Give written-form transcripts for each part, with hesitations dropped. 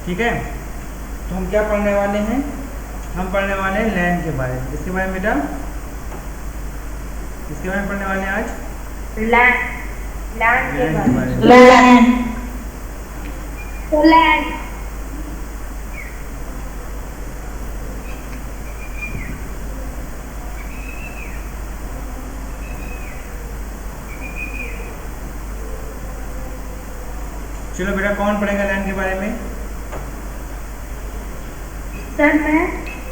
ठीक है, तो हम क्या पढ़ने वाले हैं, हम पढ़ने वाले हैं लैन के बारे में। इसके बारे में बेटा, इसके बारे में पढ़ने वाले हैं आज लैन के बारे में। लैन चलो बेटा, कौन पढ़ेगा लैन के बारे में? सर मैं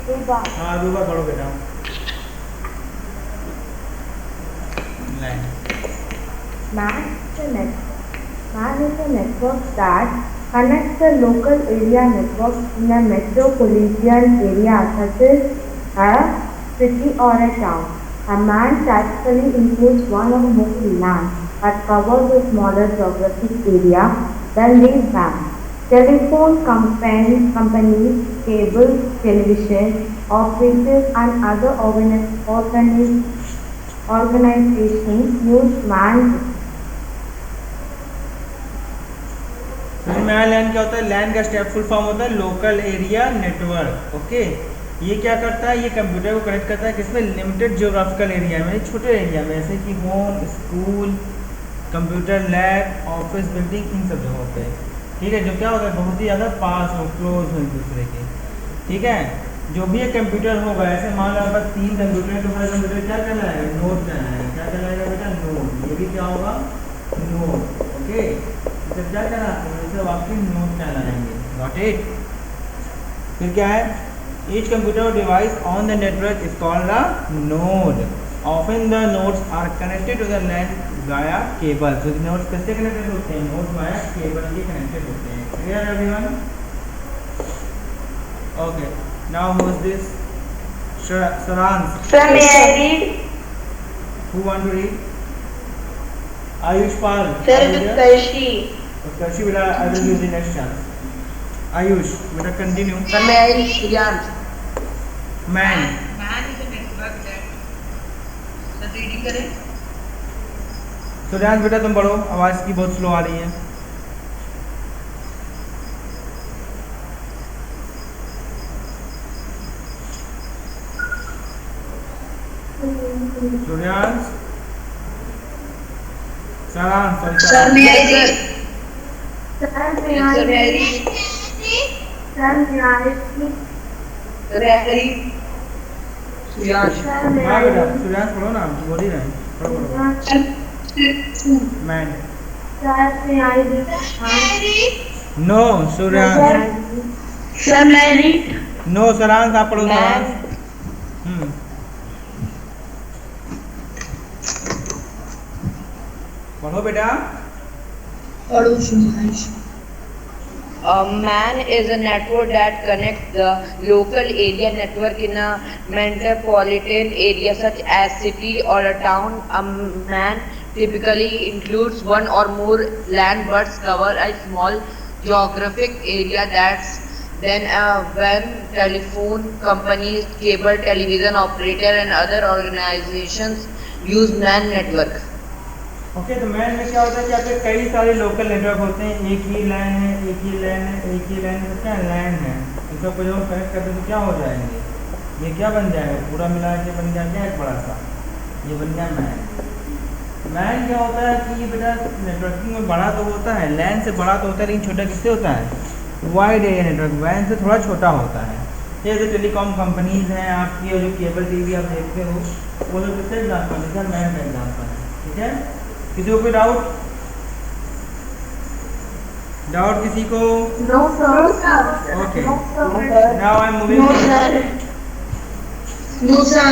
रूबा। हाँ रूबा पढ़ो बेटा। लैन Man is a network that connects the local area network in a metropolitan area such as a city or a town. A man typically includes one or more land that covers a smaller geographic area than these bands. Telephone companies, cable television operators, and other organizations use man. समझ में आया लैन क्या होता है? लैन का step full form होता है local area network. Okay, ये क्या करता है? ये कंप्यूटर को कनेक्ट करता है किसमें? लिमिटेड जियोग्राफिकल एरिया में, छोटे एरिया में, जैसे कि home, school, computer lab, office building, इन सब जगहों पे। ठीक है, जो क्या होता है बहुत ही ज़्यादा पास हो, क्लोज हो एक दूसरे के। ठीक है, जो भी एक कंप्यूटर होगा, ऐसे मान लो आपका 3 कंप्यूटर है, तो हर कंप्यूटर क्या कहलाएगा? नोड कहलाएगा। क्या कहलाएगा बेटा? नोड। ये भी क्या होगा? नोड। ओके, इसे क्या कहलाते हैं? इसे आपके नोड कहलाएंगे। Got it? फिर क्या है? Each computer device on the network is called a node. Often the nodes are connected to the LAN via cable. तो नोड्स कैसे कनेक्टेड होते हैं? नोड्स वाया केबल के कनेक्टेड होते हैं। Clear everyone? Okay, now who is this? Saransh. Sir, may I read? Who want to read? Ayush Pal. Sir, Utkarshi. Utkarshi, beta, I will give the next chance. Ayush, beta, continue. Sir, may I read? Suryansh. Man. Man is a network that sir reading करें। सुरयांश बेटा तुम पढ़ो, आवाज़ की बहुत slow आ रही है। सुरयांश, सारांश, Sir, may I read? Sir, may I read? Sir, may I read? Suryansh. हाँ बेटा, सुरयांश पढ़ो ना, बोल ही रहे हैं। पढ़ो पढ़ो। Man. Sir, may I read? No Suryansh. Sir, may I read? No Saransh, आप पढ़ो Man. सारांश। पढ़ो बेटा। Man is a network that connects the local area network in a metropolitan area such as city or a town. A man typically includes one or more land but cover a small geographic area. That's then when telephone companies, cable television operator and other organizations use man network. Okay, तो man में क्या होता है कि आपके कई सारे local network होते हैं। एक ही लाइन है, एक ही लाइन है, एक ही लाइन है, क्या लैन है। इन सबको जब हम कनेक्ट करते हैं तो क्या हो जाएंगे? ये क्या बन जाएगा? पूरा मिला के बन जाएगा एक बड़ा सा, ये बन गया मैन। मैन क्या होता है कि ये बेटा नेटवर्किंग में बड़ा तो होता है, लैन से बड़ा तो होता है, लेकिन छोटा किससे होता है? वाइड एरिया नेटवर्क वैन से थोड़ा छोटा होता है। जैसे टेलीकॉम कंपनीज हैं आपकी, और जो केबल टीवी आप देखते हो वो लोग किससे एग्जाम्पल है? मैन का एग्जाम्पल है। ठीक है, किसी को कोई डाउट? डाउट किसी को? No, sir. Okay, No, sir. Now I am moving. No, sir. No, sir.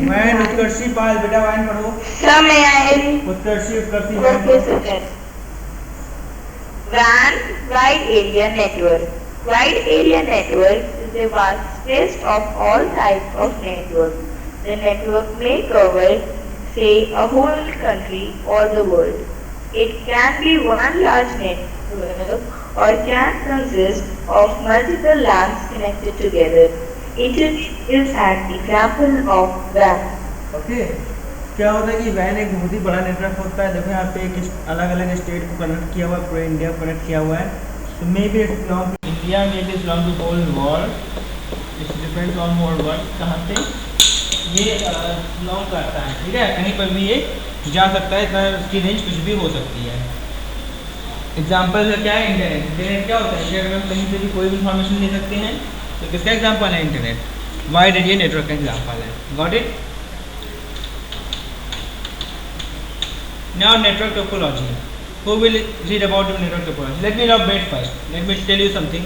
वैन उत्कर्षी पाल, बेटा वैन पढ़ो। Sir, may I read? Utkarshi Utkarshi वैन Okay, पढ़ो। sir. WAN, Wide Area Network. Wide Area Network is the vastest of all types of network. The network may cover, say, a whole country or the world. It can be one large network or can consist of multiple LANs connected together. Internet is an example of WAN. Okay, क्या होता है कि van एक बहुत ही बड़ा network होता है। देखो यहाँ पे एक अलग अलग स्टेट को कनेक्ट किया हुआ है, पूरे इंडिया को कनेक्ट किया हुआ है। तो maybe it's belong to India, maybe it's belong to whole world, it's depends on whole world कहाँ पे ये बिलोंग करता है। ठीक है, कहीं पर भी ये जा सकता है, इतना उसकी रेंज कुछ भी हो सकती है। एग्जाम्पल क्या है? इंटरनेट। इंटरनेट क्या होता है? इंटरनेट में कहीं से भी कोई भी इंफॉर्मेशन ले सकते हैं। तो किसका एग्जाम्पल है? इंटरनेट। वाइड एरिया नेटवर्क का एग्जाम्पल है। Got it? Now network topology. Who will read about the network topology? Let me elaborate first. Let me tell you something.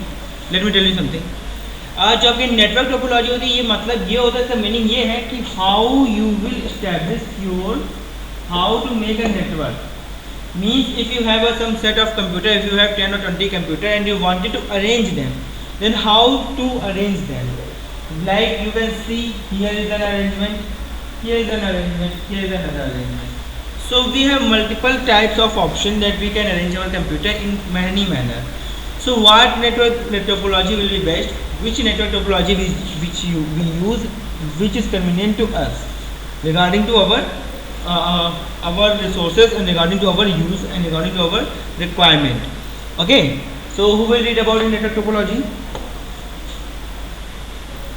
जो आपकी नेटवर्क टोपोलॉजी होती है, ये मतलब ये होता है, इसका मीनिंग ये है कि how you will establish your how to make a network. Means if you have some set of computer, if you have 10 or 20 computer and you wanted to arrange them, then how to arrange them? Like you can see, here is an arrangement, here is an arrangement, here is another arrangement. So we have multiple types of options that we can arrange our computer in many manner. So what network topology will be best? Which network topology which you will use, which is convenient to us regarding to our resources and regarding to our use and regarding to our requirement. Okay, so who will read about the network topology?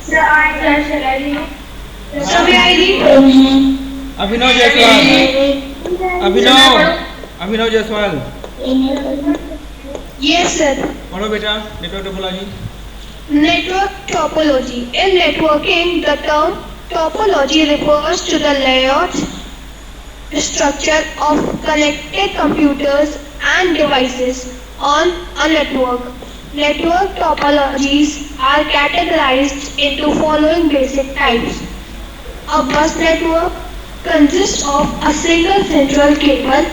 Sir, I read. Abhinav Jaiswal. Yes, sir. पढ़ो बेटा network topology. Network topology. In networking, the term topology refers to the layout, structure of connected computers and devices on a network. Network topologies are categorized into following basic types. A bus network consists of a single central cable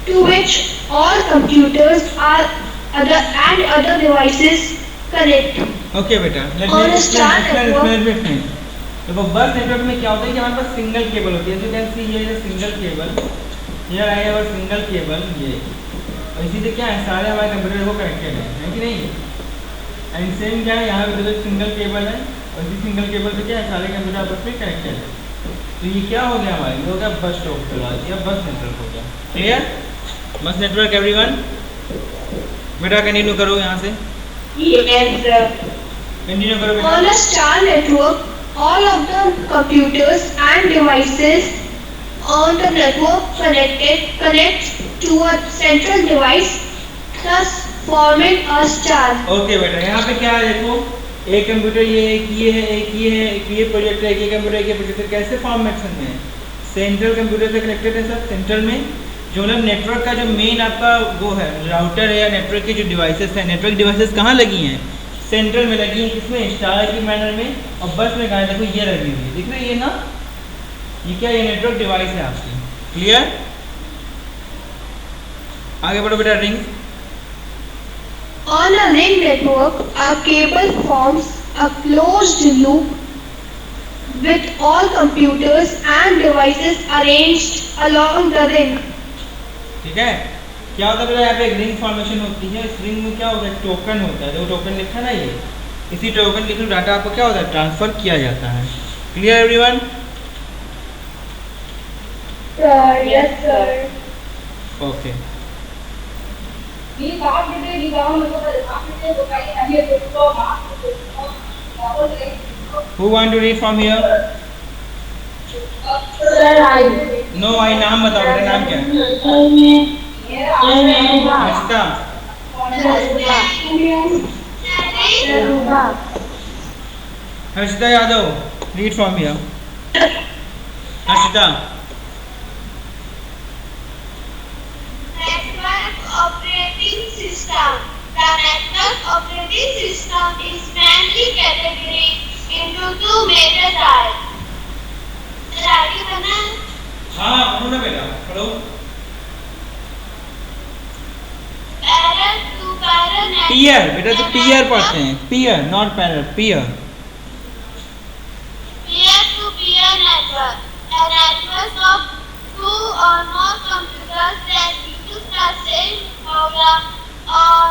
to which all computers and other devices connect. Okay बेटा, और star network. देखो बस network में क्या होता है कि हमारे पास सिंगल केबल होती है। कैन सी ये सिंगल केबल, ये है और सिंगल केबल ये, और इसी से क्या है सारे हमारे कंप्यूटर को कनेक्टेड है कि नहीं। एंड सेम क्या है यहाँ पे देखो सिंगल केबल है और इसी सिंगल केबल से क्या है सारे कंप्यूटर आपस में कनेक्टेड है। तो ये क्या हो गया हमारे, ये हो गया बस टोपोलॉजी या बस नेटवर्क हो गया। क्लियर? बस नेटवर्क एवरीवन। बेटा कंटिन्यू करो यहाँ से। Yes, sir. कंटिन्यू करो बेटा। On a star network, all of the computers and devices on the network connect to a central device, thus forming a star. Okay बेटा, यहाँ पे क्या है देखो, एक कंप्यूटर ये है, एक ये है, एक ये है, एक ये प्रोजेक्टर है, एक ये कंप्यूटर, एक ये प्रोजेक्टर, कैसे फॉर्मेशन में है? सेंट्रल कंप्यूटर से कनेक्टेड है सब सेंट्रल में। जो मतलब नेटवर्क का जो मेन आपका वो है राउटर है या नेटवर्क की जो डिवाइसेस है, नेटवर्क डिवाइसेस कहाँ लगी हैं? सेंट्रल में लगी हैं। किसमें? स्टार की मैनर में। और बस में कहाँ है? देखो ये लगी हुई है, दिख रही है ना, ये क्या, ये नेटवर्क डिवाइस है आपकी। क्लियर? आगे बढ़ो बेटा। Ring. On a ring network, a cable forms a closed loop with all computers and devices arranged along the ring. ठीक है, क्या होता है बेटा, यहाँ पे एक रिंग फॉर्मेशन होती है। इस रिंग में क्या होता है? टोकन होता है। देखो टोकन लिखा ना, ये इसी टोकन के थ्रू डाटा आपको क्या होता है? ट्रांसफर किया जाता है। Clear everyone? Yes, sir. Okay. Who want to read from here? No, आई नाम बताओ बेटा, नाम क्या है? Harshita. Harshita Yadav, read from here. Harshita. Network operating system. The network operating system is mainly categorized into two major types. Ready करना है? हाँ पढ़ो ना बेटा, पढ़ो। Parallel to parallel network. Peer बेटा, तो पीयर पढ़ते हैं, peer not parallel, peer. Peer-to-peer network. A network of two or more computers that use the same program or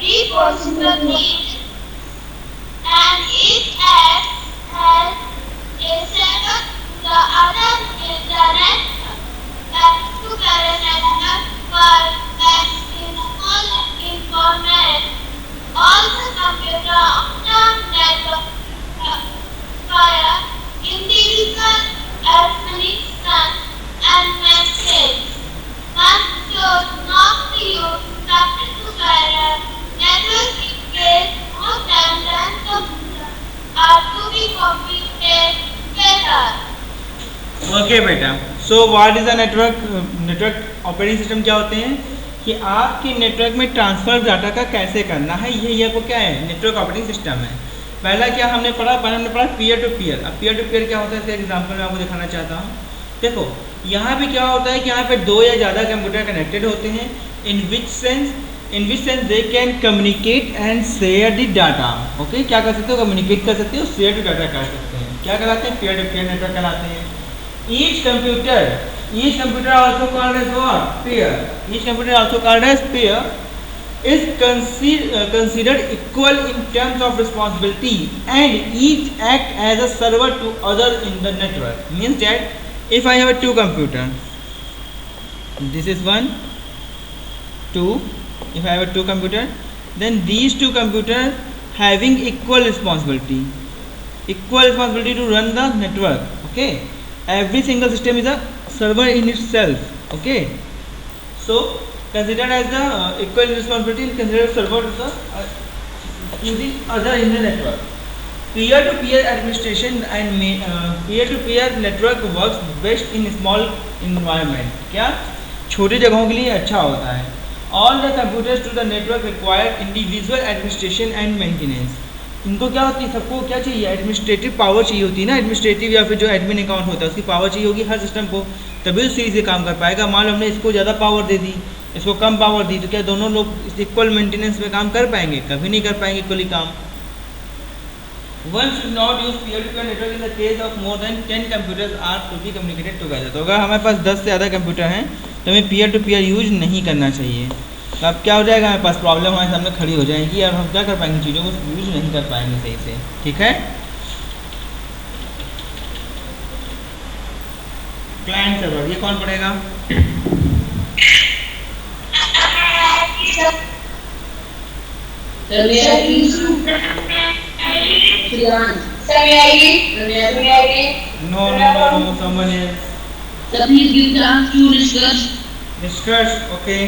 every possible need, and each act has a setup to the other in the network. Back-to-back network work as in full informant. All the computer on the network via individual administration and message. One should not be used back-to-back network in case more than 10 computers are to be computed together. Okay बेटा, so what is a network? Network operating system क्या होते हैं कि आपके network में transfer data का कैसे करना है, ये आपको क्या है, नेटवर्क ऑपरेटिंग सिस्टम है। पहला क्या हमने पढ़ा, पीयर टू पीयर। अब पीयर टू पीयर क्या होता है, इसका एग्जांपल मैं आपको दिखाना चाहता हूँ। देखो यहाँ पे क्या होता है कि यहाँ पे दो या ज़्यादा कंप्यूटर कनेक्टेड होते हैं। In which sense they can communicate and share the data. Okay, क्या कर सकते हो, कम्युनिकेट कर सकते हो, शेयर टू डाटा कर सकते हैं। क्या कहलाते हैं, पीयर टू पीयर नेटवर्क कहलाते हैं। Each computer also called as what? Pair. Each computer also called as pair is considered equal in terms of responsibility and each act as a server to other in the network. Means that if I have a two computer, this is 1, 2. If I have a two computer, then these two computers having equal responsibility to run the network. Okay. Every single system is a server in itself. Okay, so considered as the equal responsibility and considered server to the other in the network. Peer-to-peer administration and peer-to-peer network works best in small environment. क्या छोटी जगहों के लिए अच्छा होता है। All the computers to the network require individual administration and maintenance. इनको क्या होती है, सबको क्या चाहिए, एडमिनिस्ट्रेटिव पावर चाहिए होती है ना। एडमिनिस्ट्रेटिव या फिर जो एडमिन अकाउंट होता है उसकी पावर चाहिए होगी हर सिस्टम को, तभी सही से काम कर पाएगा। मान लो हमने इसको ज़्यादा पावर दे दी, इसको कम पावर दी, तो क्या दोनों लोग इक्वल मेंटेनेंस में काम कर पाएंगे? कभी नहीं कर पाएंगे इक्वली काम। One should not use peer to peer network in the case of more than 10 computers are to be communicated together. तो अगर हमारे पास 10 से ज़्यादा कंप्यूटर हैं तो हमें पीयर टू पीयर यूज नहीं करना चाहिए। तो अब क्या हो जाएगा, हमारे पास प्रॉब्लम हमारे सामने खड़ी हो जाएगी और हम क्या कर पाएंगे, चीज़ों को यूज नहीं कर पाएंगे सही से। ठीक है, क्लाइंट सर्वर ये कौन पढ़ेगा? No, someone else. So please give chance to discuss. Discuss, okay.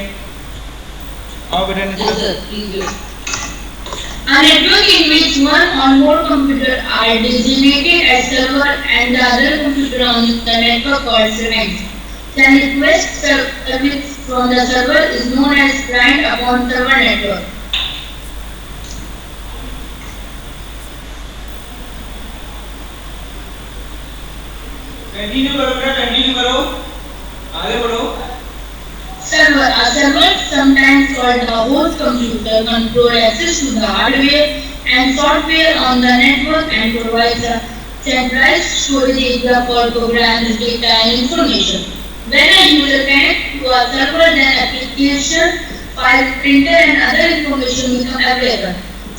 How better Yes, discuss? sir. Please do. A network in which one or more computers are designated as server and the other computer on the network called segment. The request service from the server is known as client upon server network. Continue करो बेटा, continue करो, आगे बढ़ो। Server. A server, sometimes called the host computer, controls access to the hardware and software on the network and provides a centralized storage area for programs, data and information. When a user connects to a server, then application, file, printer and other information become available.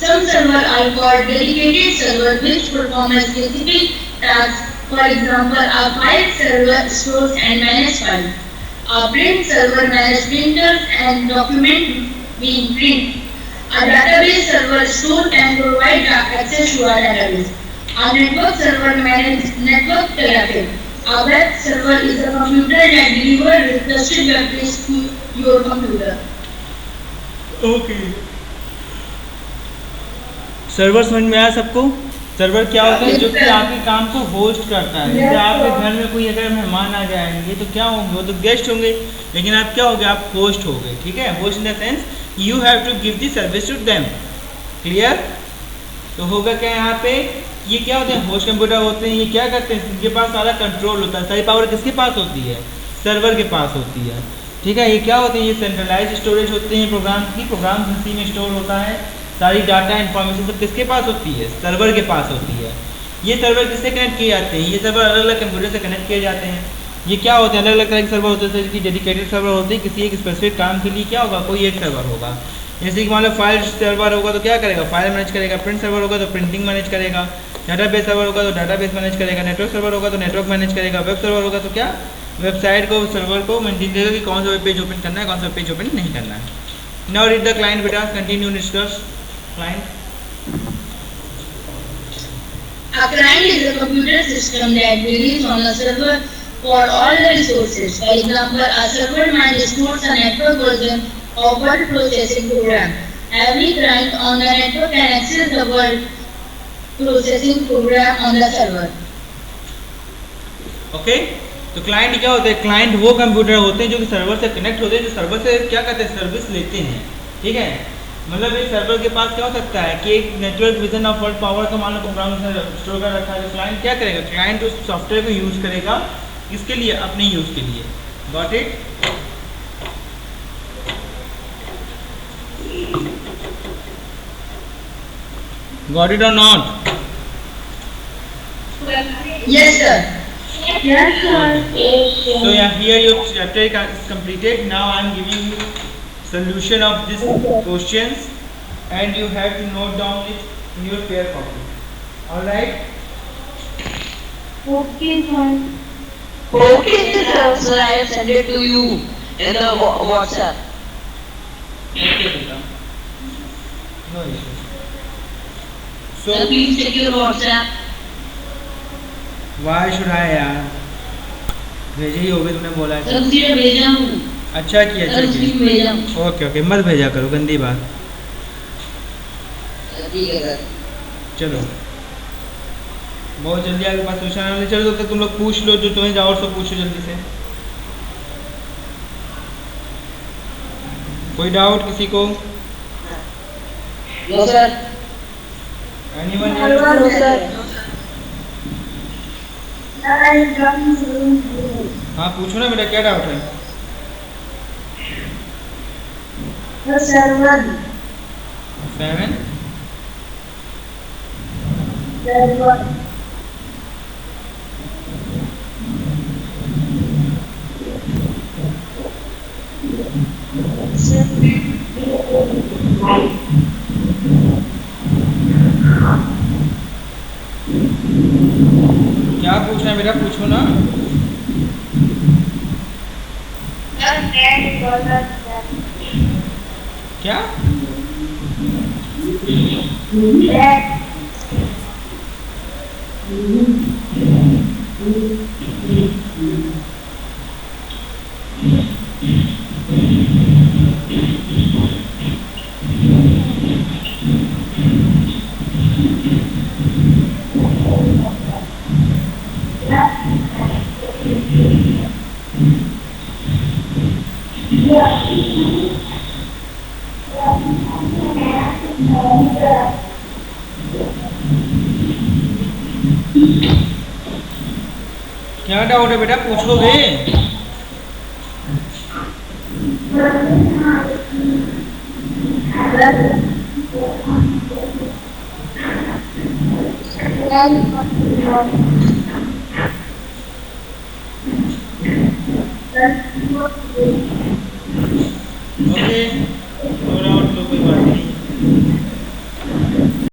Some servers are called dedicated servers which perform a specific task. For example, a file server stores and manages files. A print server manages printers and documents being printed. A database server stores and provides access to a database. A network server manages network traffic. A web server is a computer that delivers requested web pages to your computer. Okay, server समझ में आया सबको? Server क्या होता है, जो कि आपके काम को होस्ट करता है। जैसे आपके घर में कोई अगर मेहमान आ जाएंगे तो क्या होंगे, वो तो गेस्ट होंगे, लेकिन आप क्या होगे, आप होस्ट हो गए। ठीक है, host in the sense you have to give the service to them. Clear? तो होगा क्या यहाँ पे, ये क्या होते हैं, होस्ट कंप्यूटर होते हैं। ये क्या करते हैं, इनके पास सारा कंट्रोल होता है, सारी पावर किसके पास होती है, सर्वर के पास होती है। ठीक है, ये क्या होते हैं, ये सेंट्रलाइज स्टोरेज होते हैं प्रोग्राम की, प्रोग्राम इसी में स्टोर होता है। सारी डाटा इन्फॉर्मेशन सब किसके पास होती है, सर्वर के पास होती है। ये सर्वर किससे कनेक्ट किए जाते हैं, ये सर्वर अलग अलग कंप्यूटर से कनेक्ट किए जाते हैं। ये क्या होते हैं, अलग अलग तरह के सर्वर होते हैं। जैसे कि डेडिकेटेड सर्वर होते हैं, किसी एक स्पेसिफिक काम के लिए क्या होगा, कोई एक सर्वर होगा। जैसे कि मान लो फाइल सर्वर होगा तो क्या करेगा, फाइल मैनेज करेगा, प्रिंट सर्वर होगा तो प्रिंटिंग मैनेज करेगा, डाटाबेस सर्वर होगा तो डाटाबेस मैनेज करेगा, नेटवर्क सर्वर होगा तो नेटवर्क मैनेज करेगा, वेब सर्वर होगा तो क्या वेबसाइट को सर्वर को मेंटेन करेगा कि कौन सा वेब पेज ओपन करना है, कौन सा पेज ओपन नहीं करना है। नाउ रीड द क्लाइंट बेटा, continue discuss client. A client is a computer system that relies on a server for all the resources. For example, a server manages stores a network version of word processing program. Every client on the network can access the word processing program on the server. Okay तो client क्या होते हैं, client वो computer होते हैं जो कि server से कनेक्ट होते हैं, जो सर्वर से क्या करते हैं, सर्विस लेते हैं। ठीक है, मतलब एक सर्वर के पास क्या हो सकता है कि एक network vision of word power का मान लो प्रोग्राम उसने स्टोर कर रखा है, तो क्लाइंट क्या करेगा, क्लाइंट उस सॉफ्टवेयर को यूज़ करेगा इसके लिए, अपने यूज़ के लिए। Got it? गॉट इट और not? Yes, sir. Yes, sir. So yeah, here your chapter is completed. Now I am giving you solution of these questions and you have to note down it in your pair copy. All right? Okay, sir. Okay, sir, I have sent it to you in the WhatsApp. Okay, beta. No issues. Sir, So please check your WhatsApp. why should I यार? भेजे ही होगे, तुमने बोला है। Sir मुझे भेजा हूँ। अच्छा किया, सर अच्छा मुझे किया। भेजा हूँ। ओके ओके, मत भेजा करो, गंदी बात। ठीक है सर। चलो बहुत जल्दी आपके पास सोल्यूशन आने वाले। चलो तब तक तुम लोग पूछ लो, जो तुम्हें और सब पूछो जल्दी से। कोई डाउट किसी को? No sir. Anyone? No, sir. हाँ पूछो ना बेटा, क्या डाउट है? Server. 7 क्या पूछना है बेटा, पूछो ना। क्या? क्या डाउट है बेटा, पूछोगे? ओके